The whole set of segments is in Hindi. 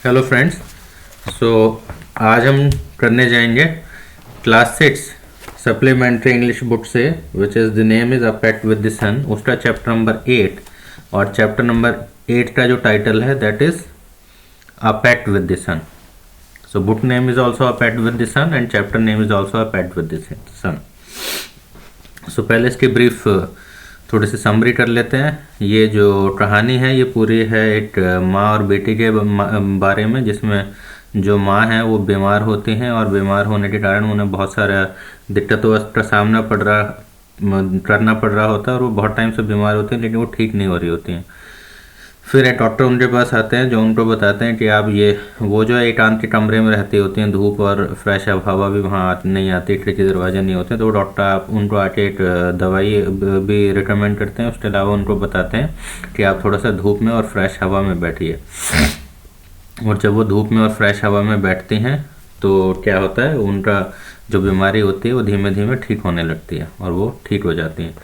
Hello friends. सो आज हम करने जाएंगे क्लास 6 सप्लीमेंट्री इंग्लिश बुक से, which is the name is a pet with the sun. उसका चैप्टर नंबर 8 और चैप्टर नंबर 8 का जो टाइटल है that is a pet with the sun. So book name is also a pet with the sun and chapter name is also a pet with the sun. So पहले इसकी ब्रीफ थोड़ी सी समरी कर लेते हैं। ये जो कहानी है ये पूरी है एक माँ और बेटी के बारे में, जिसमें जो माँ है वो बीमार होती हैं और बीमार होने के कारण उन्हें बहुत सारा दिक्कतों का सामना करना पड़ रहा होता है और वो बहुत टाइम से बीमार होती हैं लेकिन वो ठीक नहीं हो रही होती हैं। फिर एक डॉक्टर उनके पास आते हैं जो उनको बताते हैं कि आप ये वो जो है एकांत के कमरे में रहती होती हैं, धूप और फ्रेश हवा भी वहाँ नहीं आती, खिड़की दरवाजे नहीं होते, तो वो डॉक्टर आप उनको आके एक दवाई भी रिकमेंड करते हैं। उसके अलावा उनको बताते हैं कि आप थोड़ा सा धूप में और फ्रेश हवा में बैठिए। और जब वो धूप में और फ्रेश हवा में बैठती हैं तो क्या होता है, उनका जो बीमारी होती है वो धीमे धीमे ठीक होने लगती है और वो ठीक हो जाती हैं।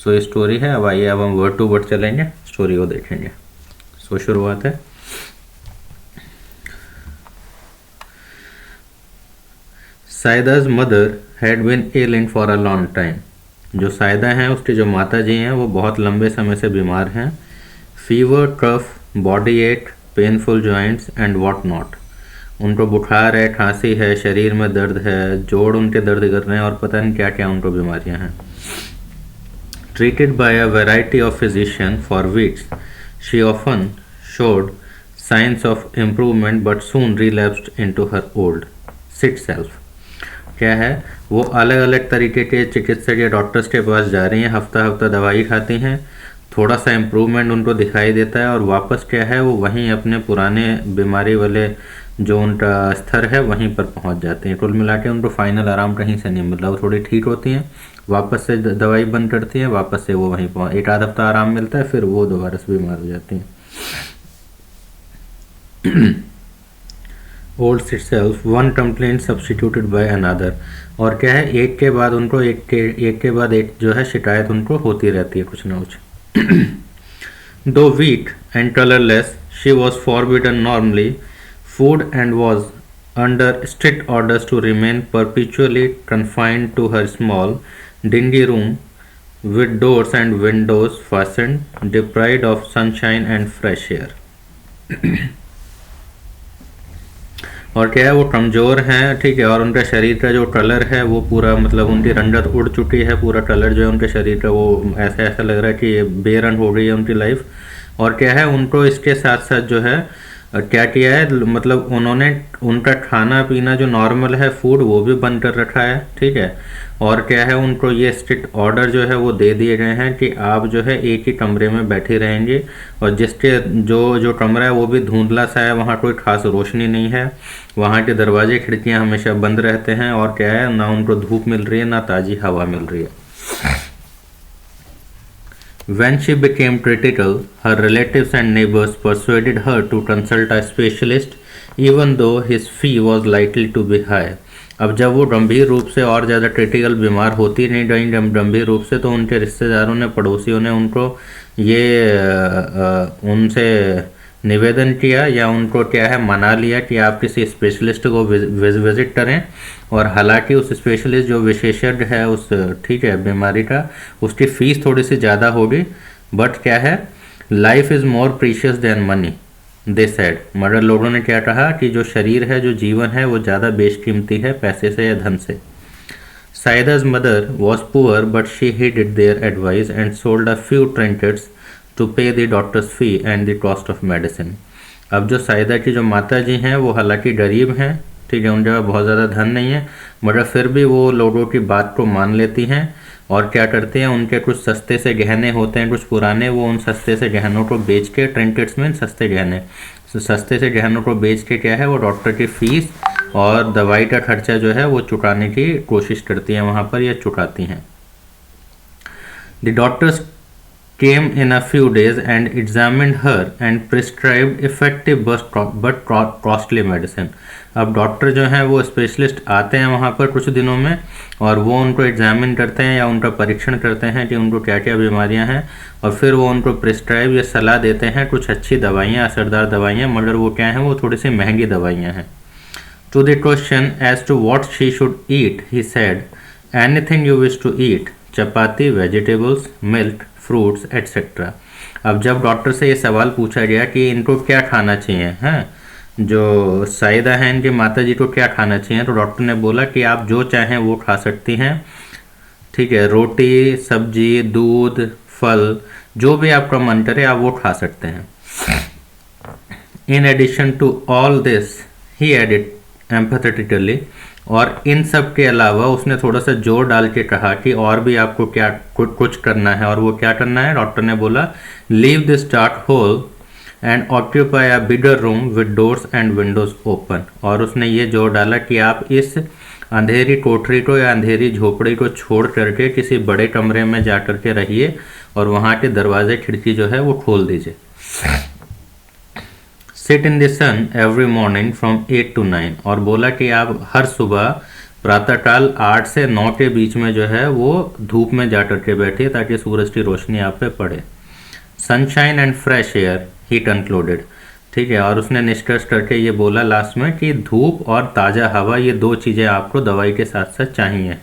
सो ये स्टोरी है। अब आइए अब हम वर्ड टू वर्ड चलेंगे, स्टोरी को देखेंगे। सो शुरुआत है। Saida's mother had been ill in for a long time. जो साइदा हैं उसकी जो माता जी हैं वो बहुत लंबे समय से बीमार हैं। फीवर, कफ, बॉडी एक, painful joints and what not. उनको बुखार है, खांसी है, शरीर में दर्द है, जोड़ उनके दर्द कर रहे हैं और पता नहीं क्या क्या उनको बीमारियां हैं। Treated by a variety of physician for weeks, she often showed signs of improvement but soon relapsed into her old sick self। क्या है, वो अलग अलग तरीके के चिकित्सक या डॉक्टर्स के पास जा रही हैं, हफ्ता हफ्ता दवाई खाती हैं, थोड़ा सा इम्प्रूवमेंट उनको दिखाई देता है और वापस क्या है वो वहीं अपने पुराने बीमारी वाले जो उनका स्तर है वहीं पर पहुंच जाते हैं। कुल मिला के उनको फाइनल आराम कहीं से नहीं मिल रहा। वो थोड़ी ठीक होती हैं, वापस से दवाई बंद करती हैं, वापस से वो वहीं एक आध हफ्ता आराम मिलता है, फिर वो दोबारा से बीमार हो जाती हैं। Old itself, one complaint substituted by another. और क्या है, एक के बाद उनको एक के बाद एक जो है शिकायत उनको होती रहती है कुछ ना कुछ। दो weak and colourless, she was forbidden normally food and was under strict orders to remain perpetually confined to her small dingy room with doors and windows fastened, deprived of sunshine and fresh air। और क्या है, वो कमज़ोर हैं, ठीक है, और उनका शरीर का जो कलर है वो पूरा मतलब उनकी रंगत उड़ चुकी है, पूरा कलर जो है उनके शरीर का वो ऐसा ऐसा लग रहा है कि बेरंग हो गई है उनकी लाइफ। और क्या है, उनको इसके साथ साथ जो है क्या किया है, मतलब उन्होंने उनका खाना पीना जो नॉर्मल है फूड वो भी बंद कर रखा है, ठीक है। और क्या है, उनको ये स्ट्रिक्ट ऑर्डर जो है वो दे दिए गए हैं कि आप जो है एक ही कमरे में बैठे रहेंगे और जिसके जो जो कमरा है वो भी धुंधला सा है, वहाँ कोई खास रोशनी नहीं है, वहाँ के दरवाजे खिड़कियाँ हमेशा बंद रहते हैं और क्या है, ना उनको धूप मिल रही है ना ताज़ी हवा मिल रही है। When she became critical, her relatives and neighbors persuaded her to consult a specialist, even though his fee was likely to be high। अब जब वो गंभीर रूप से और ज़्यादा क्रिटिकल बीमार होती नहीं गई गंभीर रूप से, तो उनके रिश्तेदारों ने, पड़ोसियों ने उनको ये उनसे निवेदन किया या उनको क्या है मना लिया कि आप किसी स्पेशलिस्ट को विजिट करें। और हालांकि उस स्पेशलिस्ट जो विशेषज्ञ है उस, ठीक है, बीमारी का, उसकी फ़ीस थोड़ी सी ज़्यादा होगी, बट क्या है, life is more precious than money they said. मगर लोगों ने क्या कहा कि जो शरीर है, जो जीवन है, वो ज़्यादा बेशकीमती है पैसे से या धन से। Saida's mother was poor but she heeded their advice and sold a few trinkets to pay the doctor's fee and the cost of medicine. अब जो साइदा की जो माता जी हैं वो हालांकि गरीब हैं, ठीक है, उनके पास बहुत ज़्यादा धन नहीं है, मगर फिर भी वो लोगों की बात को मान लेती हैं और क्या करते हैं, उनके कुछ सस्ते से गहने होते हैं कुछ पुराने, वो उन सस्ते से गहनों को बेच के, ट्रिंकेट्स में सस्ते गहने, सस्ते से गहनों को बेच के क्या है वो डॉक्टर की फ़ीस और दवाई का खर्चा जो है वो चुकाने की कोशिश करती हैं वहाँ पर, या चुकाती हैं। The doctors came in a few days and examined her and prescribed effective but costly medicine. अब डॉक्टर जो हैं वो स्पेशलिस्ट आते हैं वहाँ पर कुछ दिनों में और वो उनको एग्जामिन करते हैं या उनका परीक्षण करते हैं कि उनको क्या क्या बीमारियाँ हैं और फिर वो उनको प्रिस्क्राइब या सलाह देते हैं कुछ अच्छी दवाइयाँ, असरदार दवाइयाँ, मगर वो क्या हैं, वो थोड़ी सी महंगी दवाइयाँ हैं. To the question as to what she should eat, he said, anything you wish to eat, chapati, vegetables, milk, fruits etcetera. अब जब डॉक्टर से ये सवाल पूछा गया कि इनको क्या खाना चाहिए, हैं जो साइदा हैं इनकी माता जी को क्या खाना चाहिए, तो डॉक्टर ने बोला कि आप जो चाहें वो खा सकती हैं. ठीक है, रोटी, सब्जी, दूध, फल, जो भी आपका मन करे आप वो खा सकते हैं. In addition to all this he added empathetically, और इन सब के अलावा उसने थोड़ा सा जोर डाल के कहा कि और भी आपको क्या कुछ करना है. और वो क्या करना है, डॉक्टर ने बोला leave this dark hole and occupy a bigger room with doors and Windows open. और उसने ये जोर डाला कि आप इस अंधेरी कोठरी को या अंधेरी झोपड़ी को छोड़ करके किसी बड़े कमरे में जा करके रहिए और वहाँ के दरवाजे खिड़की जो है वो खोल दीजिए. Sit in the sun every morning from 8 to 9, और बोला कि आप हर सुबह प्रातःकाल 8 से 9 के बीच में जो है वो धूप में जा करके बैठिए ताकि सूरज की रोशनी आप पे पड़े. Sunshine and fresh air he concluded. ठीक है, और उसने निष्कर्ष करके ये बोला लास्ट में कि धूप और ताज़ा हवा, ये दो चीज़ें आपको दवाई के साथ साथ चाहिए.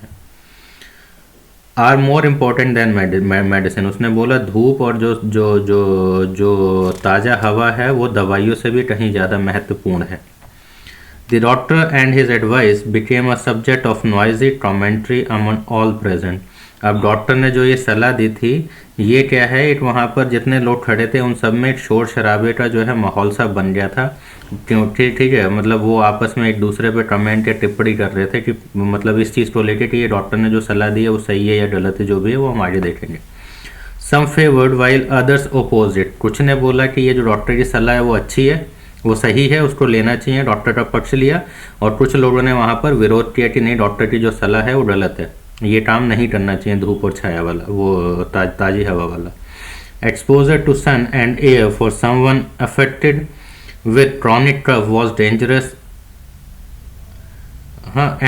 Are more important than medicine. उसने बोला धूप और जो जो जो जो ताज़ा हवा है वो दवाइयों से भी कहीं ज़्यादा महत्वपूर्ण है. The doctor and his advice became a subject of noisy commentary among all present. अब डॉक्टर ने जो ये सलाह दी थी ये क्या है, एक वहाँ पर जितने लोग खड़े थे उन सब में एक शोर शराबे का जो है माहौल सा बन गया था. क्योंकि ठीक है, मतलब वो आपस में एक दूसरे पे कमेंट या टिप्पणी कर रहे थे कि मतलब इस चीज़ को लेकर कि ये डॉक्टर ने जो सलाह दी है वो सही है या गलत है, जो भी है वो हम आगे देखेंगे. सम फेवर्ड वाइल अदर्स ओपोजिट. कुछ ने बोला कि ये जो डॉक्टर की सलाह है वो अच्छी है, वो सही है, उसको लेना चाहिए, डॉक्टर का पक्ष लिया. और कुछ लोगों ने वहाँ पर विरोध किया कि नहीं, डॉक्टर की जो सलाह है वो गलत है, ये काम नहीं करना चाहिए धूप और छाया वाला, वो ताज़ी हवा वाला. Exposure to sun and air for someone affected with chronic cough was dangerous,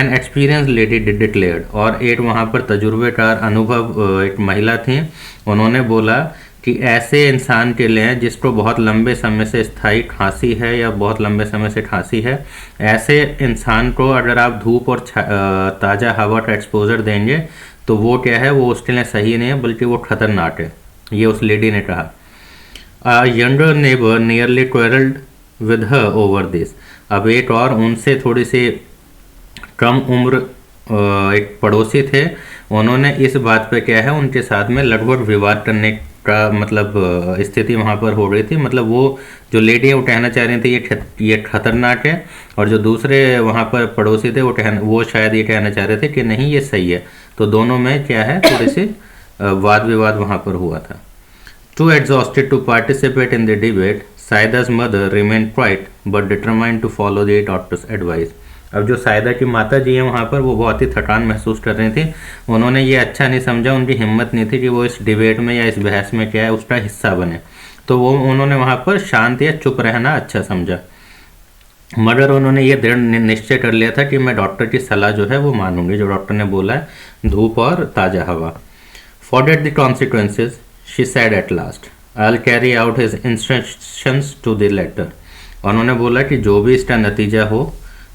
an experienced lady declared. और एक वहाँ पर तजुर्बेकार अनुभव एक महिला थी, उन्होंने बोला कि ऐसे इंसान के लिए जिसको बहुत लंबे समय से स्थायी खांसी है या बहुत लंबे समय से खांसी है, ऐसे इंसान को अगर आप धूप और ताज़ा हवा का एक्सपोजर देंगे तो वो क्या है, वो उसके लिए सही नहीं है बल्कि वो खतरनाक है. ये उस लेडी ने कहा. A younger neighbor nearly quarreled with her over this. अब एक और उनसे थोड़ी सी कम उम्र एक पड़ोसी थे, उन्होंने इस बात पे क्या है उनके साथ में लगभग विवाद करने का मतलब स्थिति वहाँ पर हो रही थी. मतलब वो जो लेडी है वो कहना चाह रही थी ये खतरनाक है, और जो दूसरे वहाँ पर पड़ोसी थे वो शायद ये कहना चाह रहे थे कि नहीं ये सही है. तो दोनों में क्या है थोड़ी सी वाद विवाद वहाँ पर हुआ था. Too exhausted to participate in the debate, Saida's mother remained quiet but determined to follow the doctor's advice. अब जो साइदा की माता जी हैं वहाँ पर वो बहुत ही थकान महसूस कर रही थी. उन्होंने ये अच्छा नहीं समझा, उनकी हिम्मत नहीं थी कि वो इस डिबेट में या इस बहस में क्या है उसका हिस्सा बने. तो वो उन्होंने वहाँ पर शांत या चुप रहना अच्छा समझा, मगर उन्होंने ये दृढ़ निश्चय कर लिया था कि मैं डॉक्टर की सलाह जो है वो मानूंगी, जो डॉक्टर ने बोला है धूप और ताज़ा हवा. Forget the consequences, she said at last. I'll carry out his instructions to the letter. उन्होंने बोला कि जो भी इसका नतीजा हो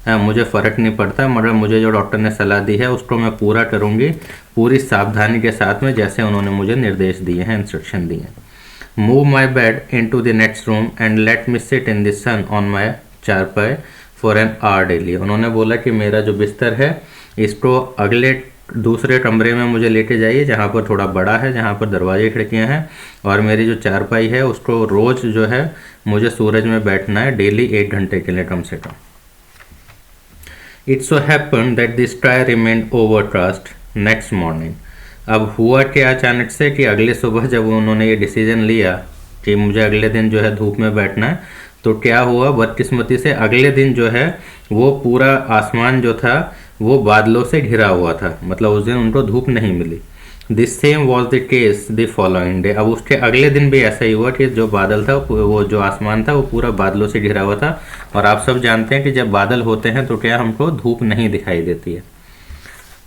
मुझे फ़र्क नहीं पड़ता, मगर मुझे जो डॉक्टर ने सलाह दी है उसको मैं पूरा करूँगी पूरी सावधानी के साथ में, जैसे उन्होंने मुझे निर्देश दिए हैं, इंस्ट्रक्शन दिए हैं. Move my bed into the next room and let me sit in the sun on my charpai for an our daily. उन्होंने बोला कि मेरा जो बिस्तर है इसको अगले दूसरे कमरे में मुझे लेके जाइए जहाँ पर थोड़ा बड़ा है, जहाँ पर दरवाजे खिड़कियाँ हैं, और मेरी जो चारपाई है उसको रोज़ जो है मुझे सूरज में बैठना है डेली 1 घंटे के लिए कम से कम. It so happen that the sky remained overcast next morning. अब हुआ क्या अचानक से कि अगले सुबह जब उन्होंने ये डिसीजन लिया कि मुझे अगले दिन जो है धूप में बैठना है, तो क्या हुआ, बदकिस्मती से अगले दिन जो है वो पूरा आसमान जो था वो बादलों से घिरा हुआ था. मतलब उस दिन उनको धूप नहीं मिली. This same was the case the following day. अब उसके अगले दिन भी ऐसा ही हुआ कि जो बादल था वो जो आसमान था वो पूरा बादलों से घिरा हुआ था। और आप सब जानते हैं कि जब बादल होते हैं तो क्या हमको धूप नहीं दिखाई देती है।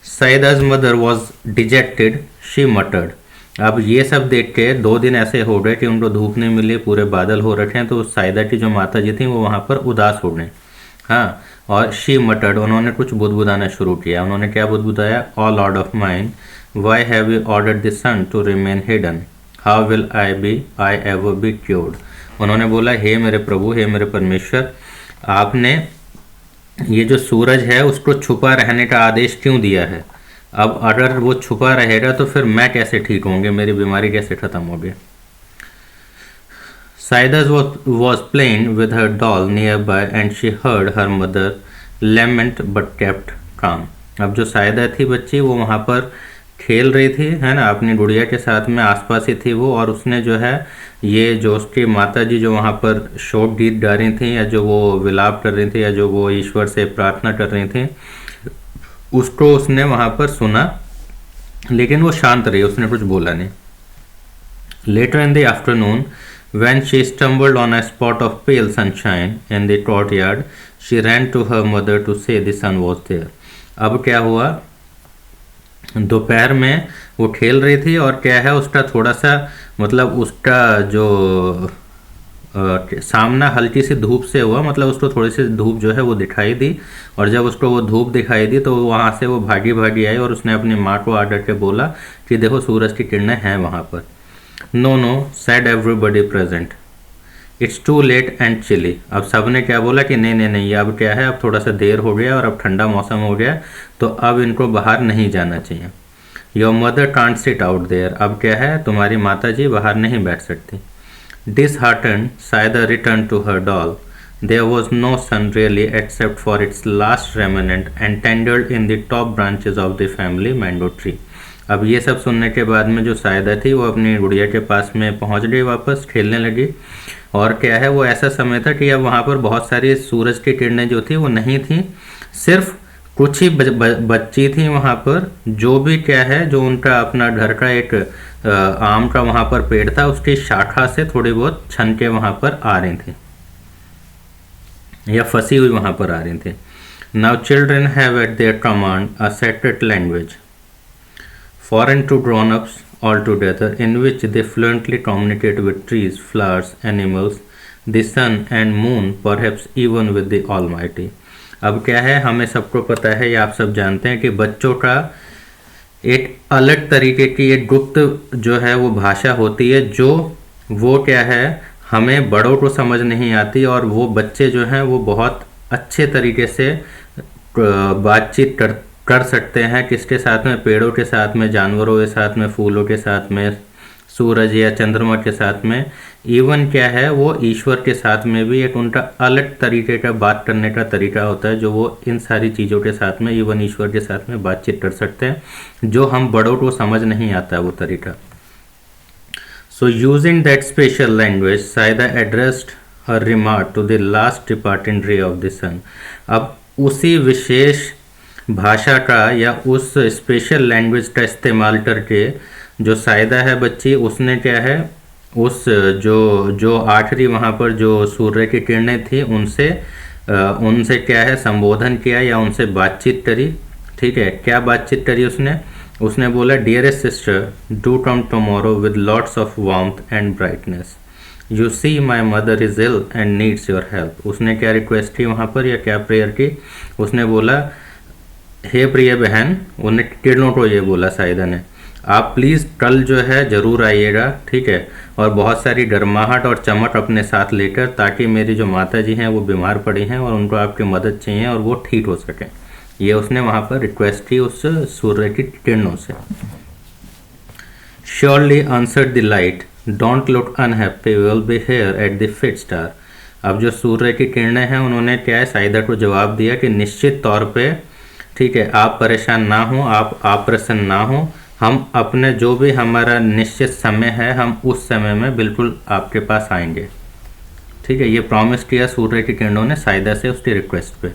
Saida's mother was dejected, she muttered. अब ये सब देख के 2 दिन ऐसे हो गए कि उनको धूप नहीं मिली, पूरे बादल हो रखे हैं, तो साइदा की जो माता जी थी वो वहाँ पर उदास हो गई। हाँ, और शी मटर्ड, उन्होंने कुछ बुदबुदाना शुरू किया। उन्होंने क्या बुदबुदाया? O lord of mine, why have you ordered the sun to remain hidden, how will I ever be cured. उन्होंने बोला, हे मेरे प्रभु, हे मेरे परमेश्वर, आपने ये जो सूरज है उसको छुपा रहने का आदेश क्यों दिया है? अब अगर वो छुपा रहेगा तो फिर मैं कैसे ठीक होंगे, मेरी बीमारी कैसे खत्म होगी? Saida was playing with her doll nearby and she heard her mother lament but kept calm. अब जो साइदा थी बच्ची वो वहाँ पर खेल रही थी, है ना, अपनी गुड़िया के साथ में, आसपास ही थी वो, और उसने जो है ये जो उसकी माता जी जो वहाँ पर शोक गीत गा रही थी, या जो वो विलाप कर रही थी, या जो वो ईश्वर से प्रार्थना कर रही थी, उसको उसने वहाँ पर सुना, लेकिन वो शांत रही, उसने कुछ बोला नहीं। Later in the afternoon when she stumbled on a spot of pale sunshine in the courtyard, she ran to her mother to say the sun was there. अब क्या हुआ? दोपहर में वो खेल रही थी और क्या है, उसका थोड़ा सा मतलब उसका जो सामना हल्की सी धूप से हुआ, मतलब उसको थोड़ी सी धूप जो है वो दिखाई दी, और जब उसको वो धूप दिखाई दी तो वहाँ से वो भागी भागी आई और उसने अपनी माँ को आकर के बोला कि देखो सूरज की किरणें हैं वहाँ पर। No no said everybody present, it's too late and chilly. अब सब ने क्या बोला कि नहीं नहीं नहीं, अब क्या है, अब थोड़ा सा देर हो गया और अब ठंडा मौसम हो गया, तो अब इनको बाहर नहीं जाना चाहिए। Your mother can't sit out there, अब क्या है, तुम्हारी माता जी बाहर नहीं बैठ सकती। Disheartened, Saida returned to her doll. There was no sun really except for its last remnant entangled in the top branches of the family mango tree. अब ये सब सुनने के बाद में जो सायदा थी वो अपनी गुड़िया के पास में पहुंच गई, वापस खेलने लगी। और क्या है, वो ऐसा समय था कि अब वहाँ पर बहुत सारी सूरज की किरणें जो थी वो नहीं थी, सिर्फ कुछ ही बच्ची थी वहाँ पर, जो भी क्या है, जो उनका अपना घर का एक आम का वहाँ पर पेड़ था उसकी शाखा से थोड़ी बहुत छन के वहाँ पर आ रही थी, या फंसी हुई वहाँ पर आ रही थी। Now children have at their command a secret language foreign to grown-ups altogether, in which they fluently communicate with trees, flowers, animals, the sun and moon, perhaps even with the Almighty. अब क्या है, हमें सबको पता है, या आप सब जानते हैं कि बच्चों का एक अलग तरीके की एक गुप्त जो है वो भाषा होती है, जो वो क्या है हमें बड़ों को समझ नहीं आती, और वो बच्चे जो हैं वो बहुत अच्छे तरीके से बातचीत कर सकते हैं। किसके साथ में? पेड़ों के साथ में, जानवरों के साथ में, फूलों के साथ में, सूरज या चंद्रमा के साथ में, इवन क्या है वो ईश्वर के साथ में भी एक उनका अलग तरीके का बात करने का तरीका होता है, जो वो इन सारी चीज़ों के साथ में, इवन ईश्वर के साथ में बातचीत कर सकते हैं, जो हम बड़ों को समझ नहीं आता वो तरीका। So using that special language Saida addressed her remark to the last departing ray of the sun. अब उसी विशेष भाषा का या उस स्पेशल लैंग्वेज का इस्तेमाल करके जो सायदा है बच्ची, उसने क्या है, उस जो आखिरी वहाँ पर जो सूर्य की किरणें थी उनसे क्या है संबोधन किया, या उनसे बातचीत करी। ठीक है, क्या बातचीत करी उसने बोला, dearest sister, do come tomorrow with lots of warmth and brightness, you see my mother is ill and needs your help. उसने क्या रिक्वेस्ट की वहाँ पर, या क्या प्रेयर की? उसने बोला, हे प्रिय बहन, उन्हें किरणों को ये बोला सायदा ने, आप प्लीज़ कल जो है ज़रूर आइएगा, ठीक है, और बहुत सारी गर्माहट और चमक अपने साथ लेकर, ताकि मेरी जो माता जी हैं वो बीमार पड़ी हैं और उनको आपकी मदद चाहिए और वो ठीक हो सकें। ये उसने वहाँ पर रिक्वेस्ट की उस सूर्य की किरणों से। Surely answered the light, don't look unhappy, will be here at the fit star. अब जो सूर्य की किरणें हैं उन्होंने क्या है सायदा को जवाब दिया कि निश्चित तौर पे, ठीक है, आप परेशान ना हो, आप प्रसन्न ना हो, हम अपने जो भी हमारा निश्चित समय है हम उस समय में बिल्कुल आपके पास आएंगे। ठीक है, ये प्रॉमिस किया सूर्य की किरणों ने सायदा से उसकी रिक्वेस्ट पे।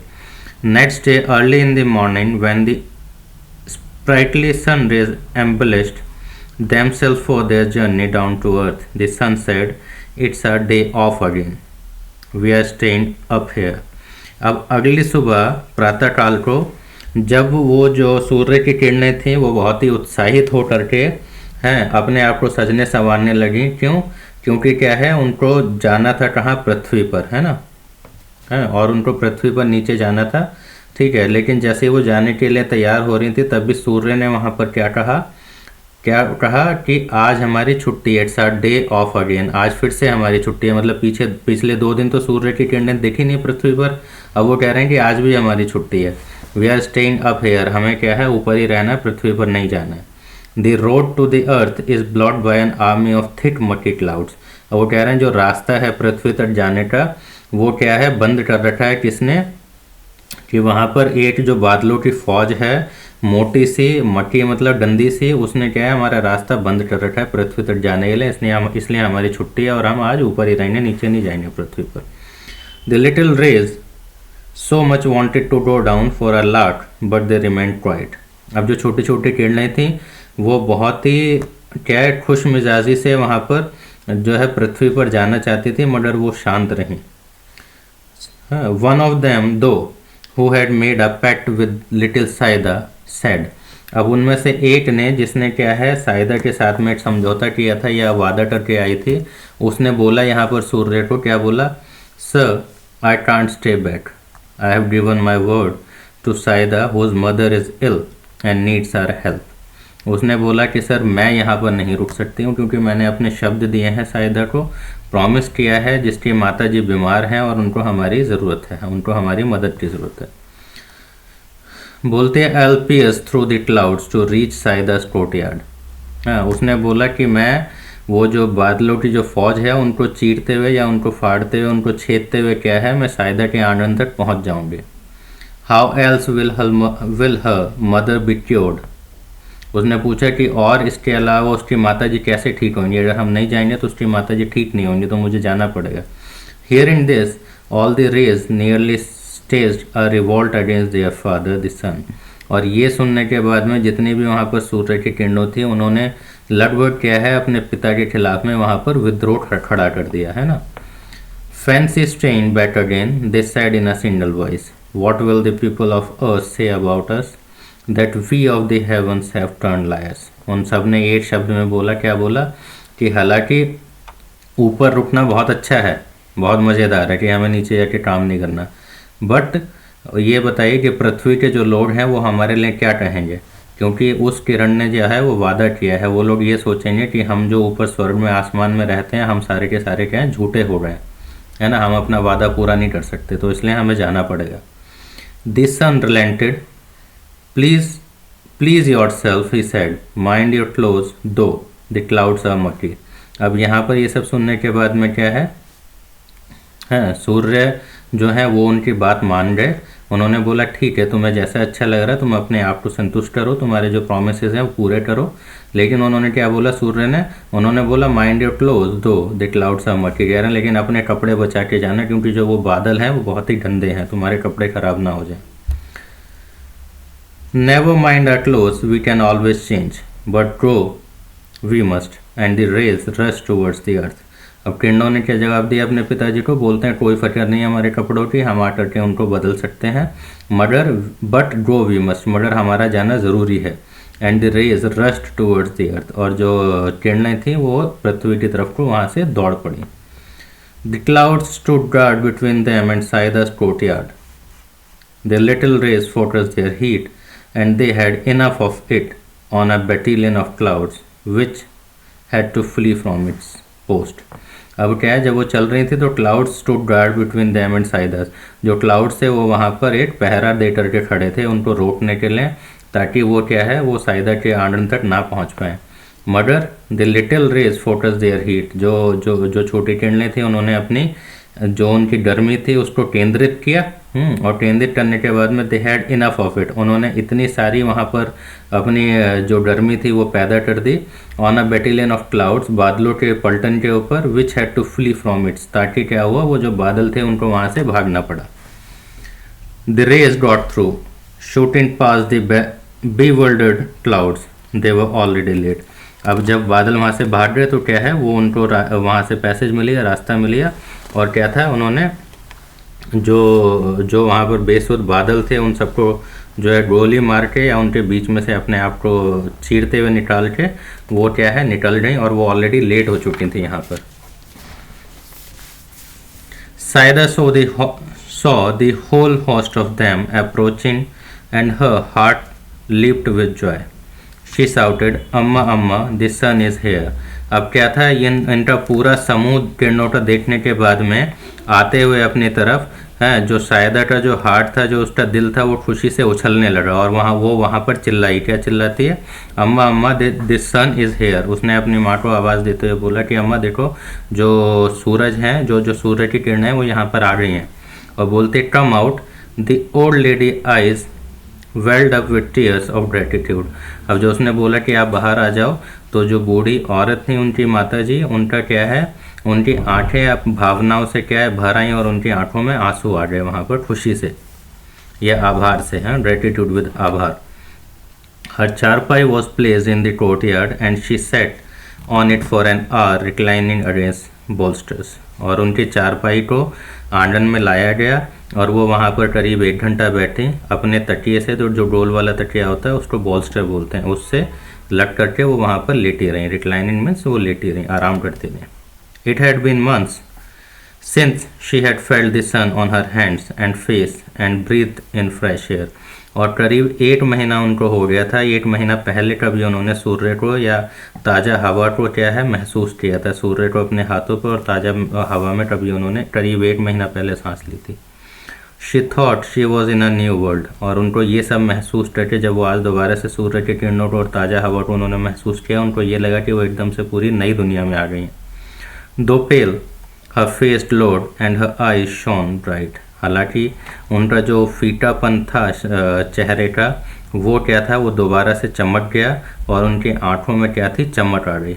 Next day early in the morning when the sprightly sun rays embellished themselves for their journey down to earth. The sun said, "It's our day off again. We are staying up here." अब अगली सुबह प्रातः काल को जब वो जो सूर्य की किरणें थी वो बहुत ही उत्साहित हो करके हैं अपने आप को सजने संवारने लगी। क्यों? क्योंकि क्या है, उनको जाना था कहाँ, पृथ्वी पर, है ना, है, और उनको पृथ्वी पर नीचे जाना था, ठीक है। लेकिन जैसे वो जाने के लिए तैयार हो रही थी तभी सूर्य ने वहाँ पर क्या कहा कि आज हमारी छुट्टी है, it's our day off again, आज फिर से हमारी छुट्टी है। मतलब पिछले 2 दिन तो सूर्य की किरणें दिखी नहीं पृथ्वी पर, अब वो कह रहे हैं कि आज भी हमारी छुट्टी है। We are staying up here, हमें क्या है, ऊपर ही रहना है, पृथ्वी पर नहीं जाना है। The road to the earth is blocked by an army of thick murky clouds. अब वो कह रहे हैं जो रास्ता है पृथ्वी तक जाने का वो क्या है, बंद कर रखा है किसने, कि वहाँ पर एक जो बादलों की फौज है, मोटी सी, मट्टी मतलब गंदी सी, उसने क्या है हमारा रास्ता बंद कर रखा है पृथ्वी तक जाने के लिए, इसलिए हमारी छुट्टी है और हम आज ऊपर ही रहेंगे, नीचे नहीं जाएंगे पृथ्वी पर। The little rays so much wanted to go down for a lark but they remained quiet. अब जो छोटी छोटी किरणें थी वो बहुत ही क्या है, खुश मिजाजी से वहाँ पर जो है पृथ्वी पर जाना चाहती थी, मगर वो शांत रहीं। One of them though who had made a pact with little Saida said. अब उनमें से एक ने, जिसने क्या है साइदा के साथ में एक समझौता किया था या वादा करके आई थी, उसने बोला यहाँ पर सूर्य को, क्या बोला, sir I can't stay back, I have given my word to Saida whose mother is ill and needs our help. उसने बोला कि सर मैं यहाँ पर नहीं रुक सकती हूँ क्योंकि मैंने अपने शब्द दिए हैं साइदा को, प्रॉमिस किया है, जिसकी माता जी बीमार हैं और उनको हमारी ज़रूरत है, उनको हमारी मदद की ज़रूरत है। बोलते हैं I'll pierce through the clouds to reach साइदा's courtyard। हाँ, उसने बोला कि मैं वो जो बादलों की जो फौज है उनको चीरते हुए या उनको फाड़ते हुए, उनको छेदते हुए क्या है, मैं साइदा के आंगन तक पहुंच जाऊंगी। How else will her mother be cured? उसने पूछा कि और इसके अलावा उसकी माता जी कैसे ठीक होंगी, अगर हम नहीं जाएंगे तो उसकी माता जी ठीक नहीं होंगी, तो मुझे जाना पड़ेगा। Hearing this, all the rays nearly staged a revolt against their father the sun। और ये सुनने के बाद में जितनी भी वहाँ पर सूर्य की किरणों थी उन्होंने लगभग क्या है अपने पिता के खिलाफ में वहाँ पर विद्रोह खड़ा कर दिया, है ना। Fancy staying back again, they said in a single voice, what will the people of earth say about us that we of the heavens have turned liars। उन सब ने एक शब्द में बोला, क्या बोला, कि हालांकि ऊपर रुकना बहुत अच्छा है, बहुत मज़ेदार है कि हमें नीचे जाके काम नहीं करना, बट ये बताइए कि पृथ्वी के जो लोग हैं वो हमारे लिए क्या कहेंगे, क्योंकि उस किरण ने जो है वो वादा किया है। वो लोग ये सोचेंगे कि हम जो ऊपर स्वर्ग में आसमान में रहते हैं हम सारे के सारे क्या हैं, झूठे हो गए हैं, है ना, हम अपना वादा पूरा नहीं कर सकते, तो इसलिए हमें जाना पड़ेगा। This sun relented, please yourself he said, mind your clothes though the clouds are murky. अब यहाँ पर ये सब सुनने के बाद में क्या है, सूर्य जो है वो उनकी बात मान गए। उन्होंने बोला ठीक है, तुम्हें जैसा अच्छा लग रहा है तुम अपने आप को संतुष्ट करो, तुम्हारे जो प्रोमिसेस हैं वो पूरे करो। लेकिन उन्होंने क्या बोला सूर्य ने, उन्होंने बोला mind your clothes though the clouds are मकी, कह रहे हैं लेकिन अपने कपड़े बचा के जाना क्योंकि जो वो बादल हैं वो बहुत ही गंदे हैं, तुम्हारे कपड़े खराब ना हो जाए। Never mind our clothes, we can always change, but go we must and the rays rush towards the earth. अब किरणों ने क्या जवाब दिया अपने पिताजी को, बोलते हैं कोई फर्क नहीं है हमारे कपड़ों की, हम आकर के उनको बदल सकते हैं, मगर बट गो वी मस्ट, मगर हमारा जाना ज़रूरी है। And the rays rushed towards the earth, और जो किरणें थी वो पृथ्वी की तरफ को वहाँ से दौड़ पड़ी। The clouds stood guard between them and Saida's courtyard। The little rays focused their heat and they had enough of it on a battalion of clouds which had to flee from its post. अब क्या है, जब वो चल रही थी तो clouds stood guard between them and Saida's, जो क्लाउड्स थे वो वहाँ पर एक पहरा दे करके खड़े थे उनको रोकने के लिए, ताकि वो क्या है वो साइदा के आंगन तक ना पहुँच पाए। मगर the little rays focus their heat, जो छोटी किरणें थी उन्होंने अपनी जो उनकी गर्मी थी उसको केंद्रित किया, और केंद्रित करने के बाद में दे हैड इनफ ऑफ इट, उन्होंने इतनी सारी वहाँ पर अपनी जो गर्मी थी वो पैदा कर दी on a battalion of clouds, बादलों के पलटन के ऊपर, which had to flee from its, ताकि क्या हुआ वो जो बादल थे उनको वहाँ से भागना पड़ा। The rays got through shooting past the bewildered clouds, they were already late। अब जब बादल वहाँ से भाग रहे तो क्या है, वो उनको वहाँ से पैसेज मिल गया, रास्ता मिल गया, और क्या था, उन्होंने जो जो वहाँ पर बेसुध बादल थे उन सबको जो है गोली मार के या उनके बीच में से अपने आप को चीरते हुए निकाल के वो क्या है निकल गई, और वो ऑलरेडी लेट हो चुकी थी यहाँ पर। Saida saw the whole host of them approaching and her heart leaped with joy. She shouted, "Amma, Amma, the sun is here." अब क्या था, इनका पूरा समूह किरणों का देखने के बाद में आते हुए अपनी तरफ है, जो सायदा का जो हार्ट था, जो उसका दिल था, वो खुशी से उछलने लगा, और वहाँ पर चिल्लाई, क्या चिल्लाती है, अम्मा अम्मा दिस सन इज़ हेयर। उसने अपनी माँ को आवाज़ देते हुए बोला कि अम्मा देखो, जो सूरज हैं, जो सूरज की किरणें हैं वो यहाँ पर आ रही हैं, और बोलते come out. The old lady eyes weld up with tears of gratitude. अब जो उसने बोला कि आप बाहर आ जाओ, तो जो बूढ़ी औरत थी, उनकी माता जी, उनका क्या है, उनकी आंखें अब भावनाओं से क्या है भर आई, और उनकी आंखों में आंसू आ गए वहाँ पर खुशी से या आभार से, हैं, ग्रेटिट्यूड विद आभार। Her charpai was placed in the courtyard and she sat on it for an hour reclining against bolsters. और उनकी चारपाई को आंगन में लाया गया, और वो वहाँ पर करीब 1 घंटा बैठी अपने तकिए से, तो जो गोल वाला तकिया होता है उसको बोल्स्टर बोलते हैं, उससे लट करके वो वहाँ पर लेटी रहीं। रिक्लाइनिंग मीन्स वो लेटी रहीं, आराम करती रहीं। It had been months since she had felt the sun on her hands and face and breathed in fresh air. और करीब 1 महीना उनको हो गया था, 1 महीना पहले कभी उन्होंने सूर्य को या ताज़ा हवा को क्या है महसूस किया था, सूर्य को अपने हाथों पर और ताज़ा हवा में कभी उन्होंने करीब 1 महीना पहले सांस ली थी। She thought she was in a new world. और उनको ये सब महसूस करके जब वो आज दोबारा से सूर्य के किरणों को और ताज़ा हवा को उन्होंने महसूस किया, उनको ये लगा कि वो एकदम से पूरी नई दुनिया में आ गई हैं। दो पेल her face glowed and her eyes shone bright। हालांकि उनका जो फीकापन था चेहरे का, वो क्या था, वो दोबारा से चमक गया, और उनकी आंखों में क्या थी, चमक आ गई।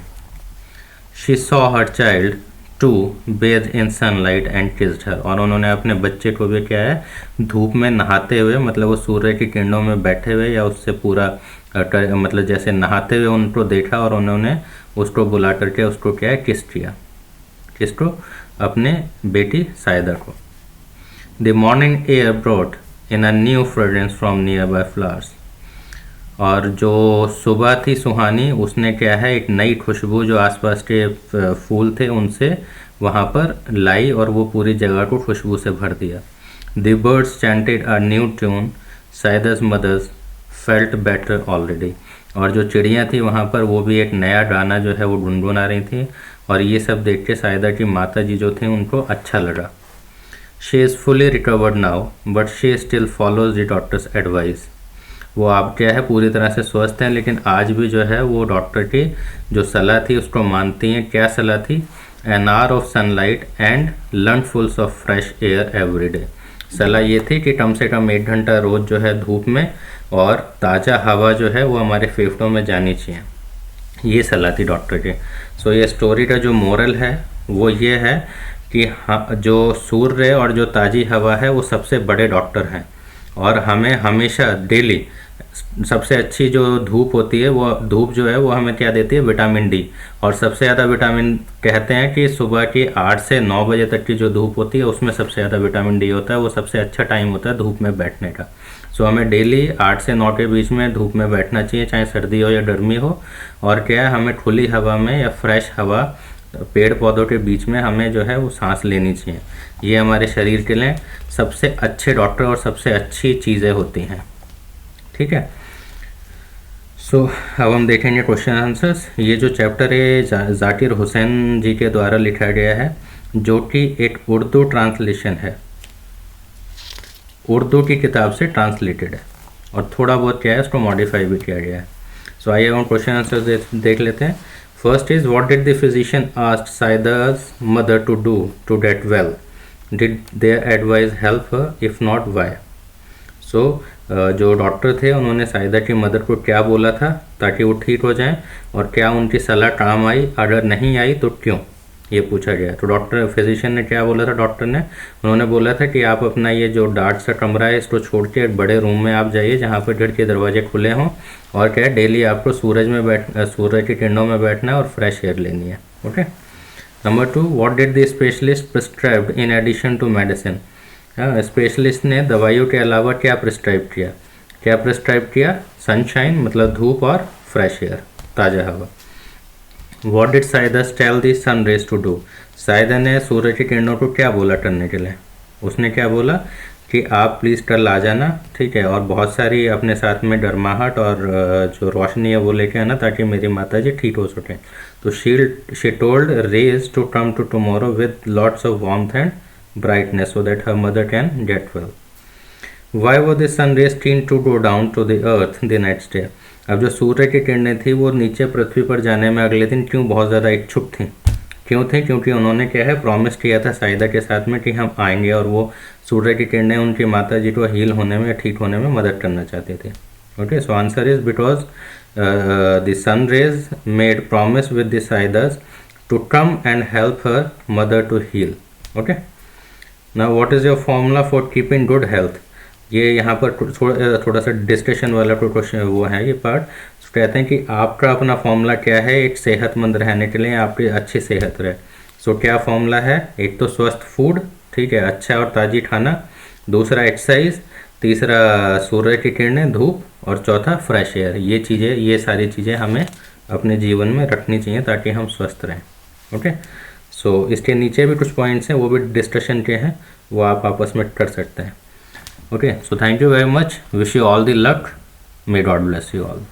She saw her child too bathed in sunlight and kissed her। और उन्होंने अपने बच्चे को भी क्या है धूप में नहाते हुए, मतलब वो सूर्य की किरणों में बैठे हुए या उससे पूरा मतलब जैसे नहाते हुए उनको देखा, और उन्होंने उसको बुला करके उसको क्या है किस किया, किसको, अपने बेटी सायदा को। The morning air brought in a new fragrance from near by flowers. और जो सुबह थी सुहानी, उसने क्या है एक नई खुशबू जो आसपास के फूल थे उनसे वहाँ पर लाई, और वो पूरी जगह को खुशबू से भर दिया। The birds chanted a new tune, Saida's mother's felt better already. और जो चिड़ियाँ थी वहाँ पर, वो भी एक नया गाना जो है वो गुनगुना रही थी, और ये सब देख के सायदा की माता जी जो थी उनको अच्छा लगा। She is fully recovered now but she still follows the doctors advice. वो आप क्या है पूरी तरह से स्वस्थ हैं, लेकिन आज भी जो है वो डॉक्टर की जो सलाह थी उसको मानती हैं। क्या सलाह थी, an hour of sunlight and lungfuls of fresh air every day. सलाह ये थी कि कम से कम 1 घंटा रोज़ जो है धूप में और ताज़ा हवा जो है वो हमारे फेफड़ों में जानी चाहिए, ये सलाह थी डॉक्टर की। सो ये स्टोरी का जो मोरल है वो ये है कि जो सूर्य और जो ताज़ी हवा है वो सबसे बड़े डॉक्टर हैं, और हमें हमेशा डेली सबसे अच्छी जो धूप होती है, वो धूप जो है वो हमें क्या देती है, विटामिन डी। और सबसे ज़्यादा विटामिन कहते हैं कि सुबह की 8 से 9 बजे तक की जो धूप होती है उसमें सबसे ज़्यादा विटामिन डी होता है, वो सबसे अच्छा टाइम होता है धूप में बैठने का। सो हमें डेली 8 से 9 के बीच में धूप में बैठना चाहिए, चाहे सर्दी हो या गर्मी हो। और क्या है, हमें खुली हवा में या फ्रेश हवा पेड़ पौधों के बीच में हमें जो है वो सांस लेनी चाहिए। ये हमारे शरीर के लिए सबसे अच्छे डॉक्टर और सबसे अच्छी चीज़ें होती हैं, ठीक है। सो अब हम देखेंगे क्वेश्चन आंसर्स। ये जो चैप्टर है जाकिर हुसैन जी के द्वारा लिखा गया है, जो कि एक उर्दू ट्रांसलेशन है, उर्दू की किताब से ट्रांसलेटेड है, और थोड़ा बहुत क्या है उसको मॉडिफाई भी किया गया है। सो आइए हम क्वेश्चन आंसर देख लेते हैं। First is, what did the physician asked Saida's mother to do to get well? Did their advice help her? If not, why? So जो डॉक्टर थे उन्होंने सायदा की मदर को क्या बोला था ताकि वो ठीक हो जाएं, और क्या उनकी सलाह काम आई? अगर नहीं आई तो क्यों? ये पूछा गया। तो डॉक्टर फिजिशियन ने क्या बोला था, डॉक्टर ने उन्होंने बोला था कि आप अपना ये जो डार्ट सा कमरा है इसको छोड़ के एक बड़े रूम में आप जाइए जहाँ पर खिड़की दरवाजे खुले हों, और क्या है डेली आपको सूरज की किरणों में बैठना है और फ्रेश एयर लेनी है। Okay. Number 2, what did the specialist prescribe in addition to medicine. Specialist ने दवाइयों के अलावा क्या प्रिस्क्राइब किया, क्या प्रिस्क्राइब किया, सनशाइन मतलब धूप और फ्रेश एयर ताज़ा हवा। What did Saidas tell the sun rays to do? Saida ने सूरज की किरणों को क्या बोला करने के लिए, उसने क्या बोला कि आप प्लीज़ कल आ जाना, ठीक है, और बहुत सारी अपने साथ में गर्माहट और जो रोशनी है वो लेके आना ताकि मेरी माता जी ठीक हो सकें। तो she told rays to come to tomorrow with lots of warmth and brightness so that her mother can get well. Why were the sun rays keen to go down to the earth the next day. अब जो सूर्य की किरणें थी वो नीचे पृथ्वी पर जाने में अगले दिन क्यों बहुत ज़्यादा इच्छुक थी, क्यों थी, क्योंकि उन्होंने क्या है प्रॉमिस किया था साइदा के साथ में कि हम आएंगे और वो सूर्य की किरणें उनकी माता जी को हील होने में, ठीक होने में मदद करना चाहते थे। Okay, so answer is because the sun rays made promise with the Saida's to come and help her mother to heal. Okay, now what is your formula for keeping good health. ये यहाँ पर थोड़ा सा डिस्कशन वाला क्वेश्चन वो है ये पार्ट। तो कहते हैं कि आपका अपना फॉर्मूला क्या है एक सेहतमंद रहने के लिए, आपकी अच्छी सेहत रहे। सो क्या फॉर्मूला है, एक तो स्वस्थ फूड, ठीक है, अच्छा और ताज़ी खाना, दूसरा एक्सरसाइज, तीसरा सूर्य की किरणें, धूप, और चौथा फ्रेश एयर। ये सारी चीज़ें हमें अपने जीवन में रखनी चाहिए ताकि हम स्वस्थ रहें। ओके, सो इसके नीचे भी कुछ पॉइंट्स हैं वो भी डिस्कशन के हैं, वो आप आपस में कर सकते हैं। Okay, so thank you very much. Wish you all the luck. May God bless you all.